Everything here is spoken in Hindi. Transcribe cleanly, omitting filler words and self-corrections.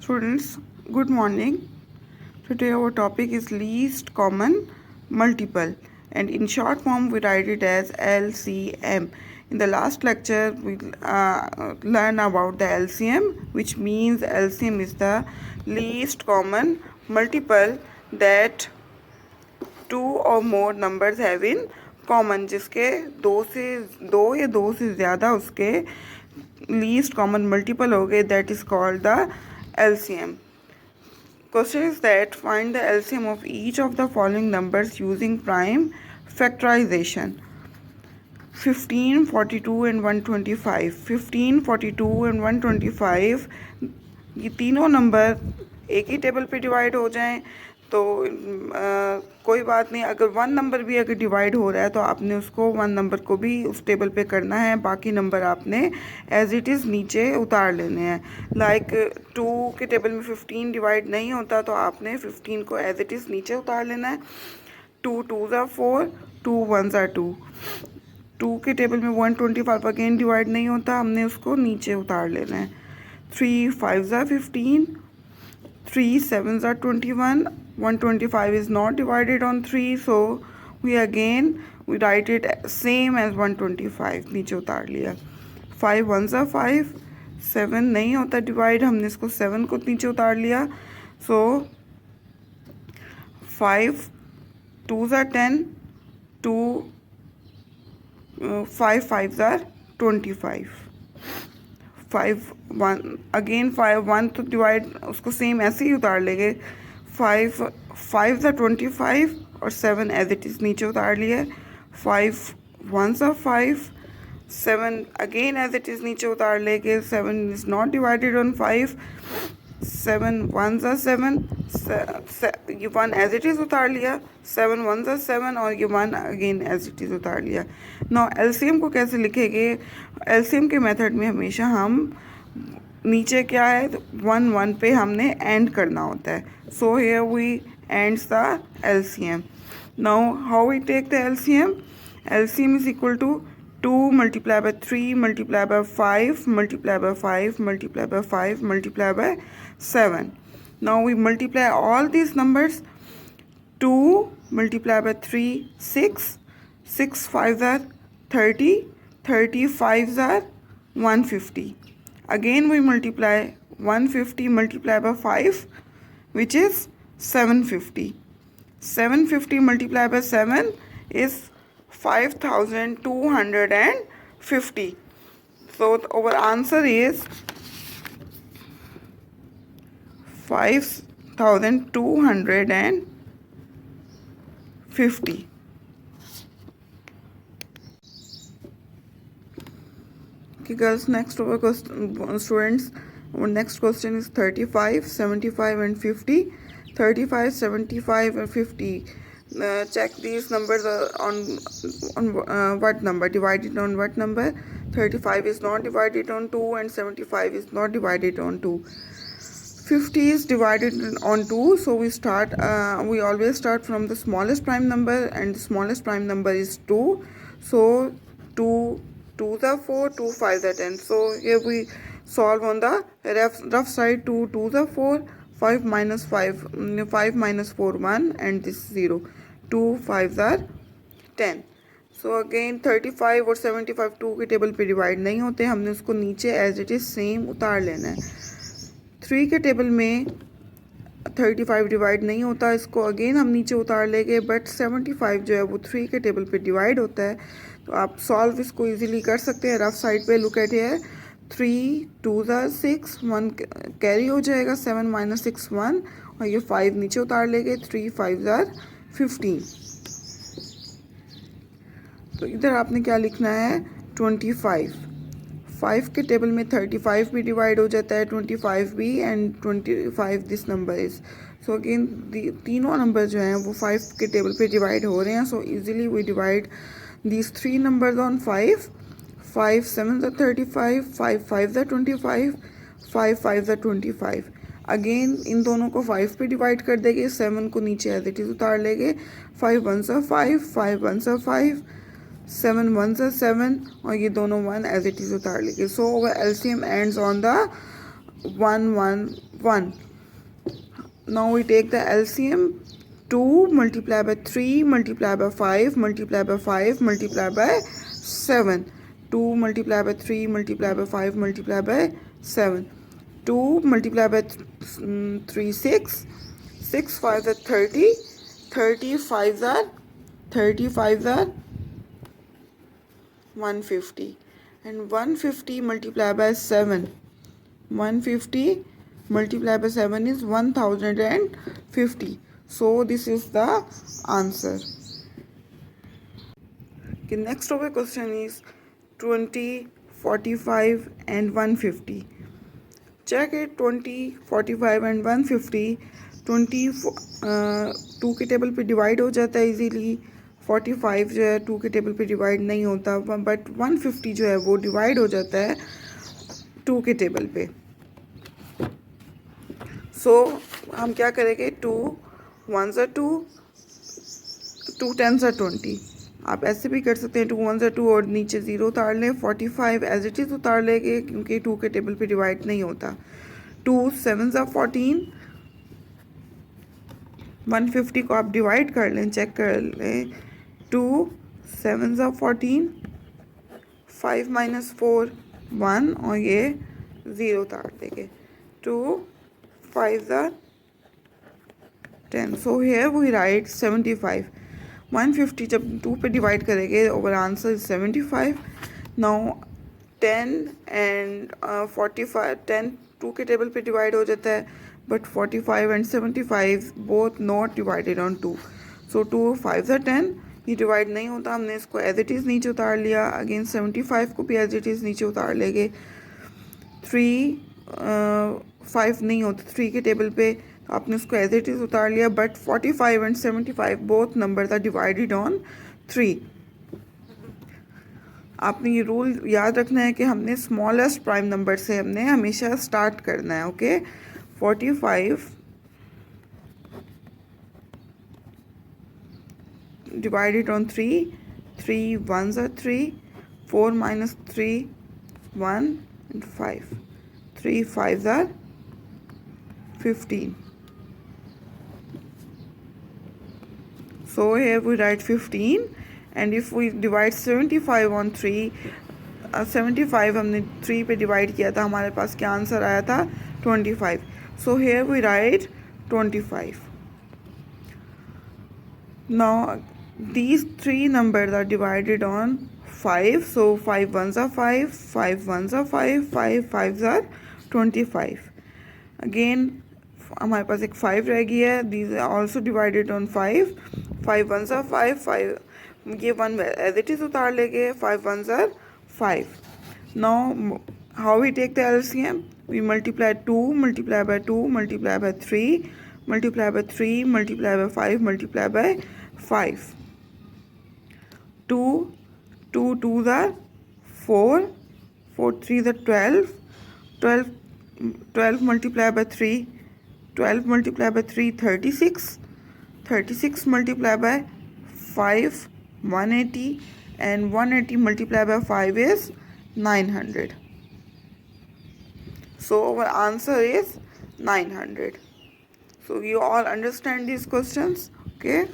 Students, good morning. Today our topic is least common multiple, and in short form we write it as LCM. In the last lecture we learned about the LCM, which means LCM is the least common multiple that two or more numbers have in common, जिसके दो या दो से ज़्यादा उसके least common multiple हो गए, that is called the LCM. Question is that find the LCM of each of the following numbers using prime factorization. 15, 42 and 125. 15, 42 and 125 ये तीनों नंबर एक ही टेबल पे डिवाइड हो जाएं तो कोई बात नहीं. अगर वन नंबर भी अगर डिवाइड हो रहा है तो आपने उसको वन नंबर को भी उस टेबल पे करना है, बाकी नंबर आपने एज इट इज़ नीचे उतार लेने हैं. लाइक 2 के टेबल में 15 डिवाइड नहीं होता तो आपने 15 को एज इट इज़ नीचे उतार लेना है. 2 2 ज़ा 4, 2 1 ज़ा 2. 2 के टेबल में 125 अगेन डिवाइड नहीं होता, हमने उसको नीचे उतार लेना है. 3 5 ज़ा 15, 3 7 are 21. 125 is not divided on 3, so we write it same as 125. नीचे उतार लिया. 5 1 are 5. 7 नहीं होता डिवाइड, हमने इसको 7 को नीचे उतार लिया. so 5 2 are 10. 2 5 5 are 25. 5 1 अगेन 5 1 तो डिवाइड उसको सेम ऐसे ही उतार लेंगे. 5 5 ज़ा 25 और 7 एज इट इज़ नीचे उतार लिए. 5 1 ज़ा 5. 7 अगेन एज इट इज़ नीचे उतार लेंगे. 7 इज़ नॉट डिवाइडेड ऑन 5. 7 1 ज़ा 7. ये 1 एज इट इज़ उतार लिया. 7 1 ज़ा 7 और ये 1 अगेन एज इट इज़ उतार लिया. नाउ एलसीएम को कैसे लिखेंगे? एलसीएम के मेथड में हमेशा हम नीचे क्या है 1 1 पे हमने एंड करना होता है. So here we ends the LCM. Now how we take the LCM? LCM is equal to 2 multiplied by 3 multiplied by 5 multiplied by 5 multiplied by 5 multiplied by 7. Now we multiply all these numbers. 2 multiplied by 3 6. 6 5s are 30. 30 5s are 150. Again we multiply 150 multiplied by 5, which is 750. 750 multiplied by 7 is 5250. So our answer is 5250. Okay girls, next our question, students, our next question is 35 75 and 50. 35 75 and 50. Check these numbers on what number, divided on what number. 35 is not divided on 2 and 75 is not divided on 2. 50 is divided on 2, so we always start from the smallest prime number, and the smallest prime number is 2. So 2 2 the 4, 2 5 the 10. So here we solve on the rough side. 2 2 the 4, 5 minus 5 minus 4 1, and this 0. 2 5s are 10. So again 35 और 75 2 के टेबल पे डिवाइड नहीं होते, हमने उसको नीचे एज इट इज़ सेम उतार लेना है. 3 के टेबल में 35 डिवाइड नहीं होता, इसको अगेन हम नीचे उतार लेंगे. बट 75 जो है वो 3 के टेबल पे डिवाइड होता है, तो आप सॉल्व इसको इजीली कर सकते हैं. रफ साइड पे लुक एट हियर. 3 2 ज़ा 6, 1 कैरी हो जाएगा. 7 minus 6 1, और ये 5 नीचे उतार लेंगे. 3 5s are 15. तो इधर आपने क्या लिखना है 25. 5 के टेबल में 35 भी डिवाइड हो जाता है, 25 भी, and 25 this number is. So again तीनों नंबर जो हैं वो 5 के टेबल पे डिवाइड हो रहे हैं. So easily we divide these 3 numbers on 5. 5 7s are 35, 5 5s are 25, 5 5s are 25. Again in दोनों को 5 पे डिवाइड कर देंगे. 7 को नीचे एज इट इज़ उतार लेंगे. 5 1s are 5, 5 1s are 5, 7 1s are 7, और ये दोनों 1 एज इट इज़ उतार लेंगे. So LCM ends on the 111. Now we take the LCM. 2 multiplied by 3 multiplied by 5 multiplied by 5 multiplied by 7. 2 multiplied by 3 multiplied by 5 multiplied by 7. 2 multiplied by 3 6. 6 5 are 30. 30 5 are 35 are 150. And 150 multiplied by 7. 150 multiplied by 7 is 1050. So this is the answer. Okay, next of the question is 20, 45 and 150. Check it. 20, 45 and 150. 20 2 के टेबल पे डिवाइड हो जाता है इजीली. 45 जो है 2 के टेबल पे डिवाइड नहीं होता, बट 150 जो है वो डिवाइड हो जाता है 2 के टेबल पे. सो हम क्या करेंगे? 2 1s are 2, 2 10s are 20. आप ऐसे भी कर सकते हैं. 2 1s are 2 और नीचे 0 उतार लें. 45 एज इट इज़ उतार लेंगे क्योंकि 2 के टेबल पे डिवाइड नहीं होता. 2 7s are 14. 150 को आप डिवाइड कर लें, चेक कर लें. 2 7s are 14. 5 minus 4 1 और ये 0 उतार देंगे. 2 5s are 10. So here we write 75. 150 जब 2 पे डिवाइड करेंगे, our answer is 75. Now 10 and 45, 10 2 के टेबल पे डिवाइड हो जाता है, but 45 and 75 both not divided on 2. So 2 5s are 10. ये डिवाइड नहीं होता, हमने इसको एज इट इज़ नीचे उतार लिया. अगेन 75 को भी एज इट इज़ नीचे उतार लेंगे. 3 5 नहीं होता 3 के टेबल पे, आपने उसको एज इट इज़ उतार लिया. But 45 and 75 both number are divided on 3. आपने ये रूल याद रखना है कि हमने स्मॉलेस्ट प्राइम नंबर से हमने हमेशा स्टार्ट करना है. Okay. 45 divided on 3. 3 1s are 3. 4 minus 3 1 and 5. 3 5s are 15. So here we write 15, and if we divide 75 on 3, 75 हमने 3 पे डिवाइड किया था, हमारे पास क्या आंसर आया था? 25. So here we write 25. Now these 3 numbers are divided on 5. So 5 1s are 5, 5 1s are 5, 5 5s are 25. Again हमारे पास एक 5 रह गई है. These are also divided on 5. 5 1s are 5, 5 ये 1 एज इट इज़ उतार लेंगे. 5 1s are 5. Now how we take the LCM? We multiply 2 multiply by 2 multiply by 3 multiply by 3 multiply by 5 multiply by 5. 2 2 2s are 4, 4 3s are 12. 12 multiplied by 3, 12 multiplied by 3 36. 36 multiplied by 5 180, and 180 multiplied by 5 is 900. So our answer is 900. So you all understand these questions? Okay.